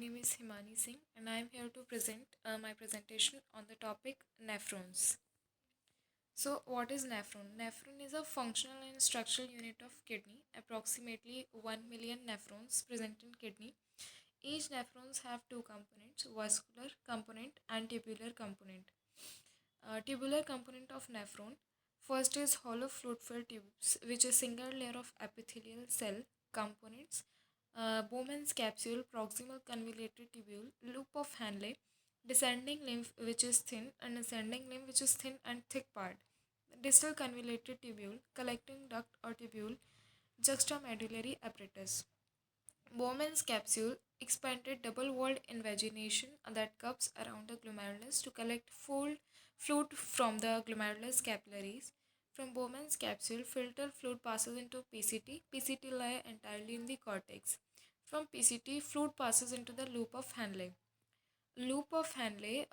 name is Himani Singh and I am here to present my presentation on the topic nephrons. So, what is nephron? Nephron is a functional and structural unit of kidney. Approximately 1 million nephrons present in kidney. Each nephrons have two components, vascular component and tubular component. Tubular component of nephron. First is hollow fluid-filled tubes, which is single layer of epithelial cell components. Bowman's capsule, proximal convoluted tubule, loop of Henle, descending lymph which is thin, and ascending lymph which is thin and thick part. Distal convoluted tubule, collecting duct or tubule, juxtamedullary apparatus. Bowman's capsule, expanded double-walled invagination that cups around the glomerulus to collect full fluid from the glomerulus capillaries. From Bowman's capsule, filtered fluid passes into PCT. PCT lie entirely in the cortex. From PCT, fluid passes into the loop of Henle. Loop of Henle,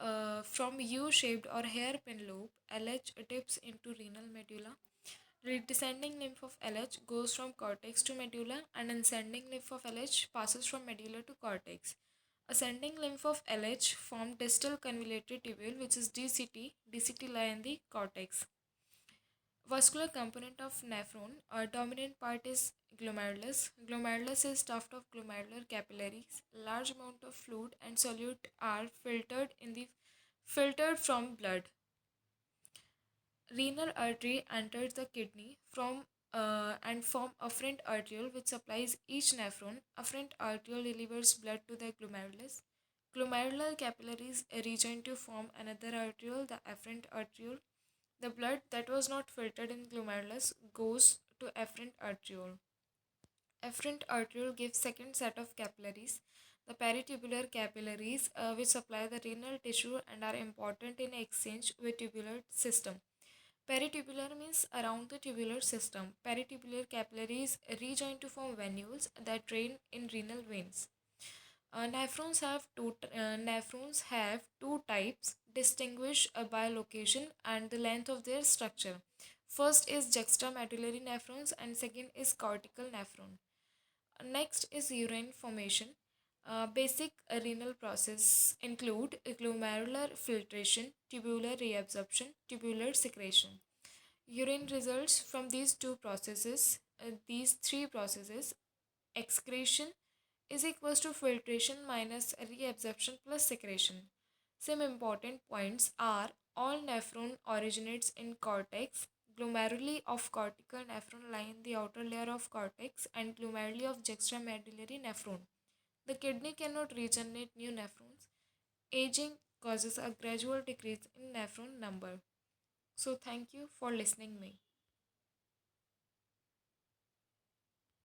from U-shaped or hairpin loop, LH dips into renal medulla. Descending lymph of LH goes from cortex to medulla, and ascending lymph of LH passes from medulla to cortex. Ascending lymph of LH form distal convoluted tubule, which is DCT. DCT lie in the cortex. Vascular component of nephron. A dominant part is glomerulus. Glomerulus is stuffed of glomerular capillaries. Large amount of fluid and solute are filtered from blood. Renal artery enters the kidney from and form afferent arteriole which supplies each nephron. Afferent arteriole delivers blood to the glomerulus. Glomerular capillaries rejoin to form another arteriole, the afferent arteriole. The blood that was not filtered in glomerulus goes to afferent arteriole. Afferent arteriole gives second set of capillaries, the peritubular capillaries, which supply the renal tissue and are important in exchange with tubular system. Peritubular means around the tubular system. Peritubular capillaries rejoin to form venules that drain in renal veins. Nephrons have two types, distinguished by location and the length of their structure. First is juxtamedullary nephrons and second is cortical nephron. Next is urine formation. Basic renal process include glomerular filtration, tubular reabsorption, tubular secretion. Urine results from these these three processes. Excretion is equals to filtration minus reabsorption plus secretion. Some important points are all nephron originates in cortex. Glomeruli of cortical nephron lie in the outer layer of cortex and glomeruli of juxtamedullary nephron. The kidney cannot regenerate new nephrons. Aging causes a gradual decrease in nephron number. So thank you for listening me.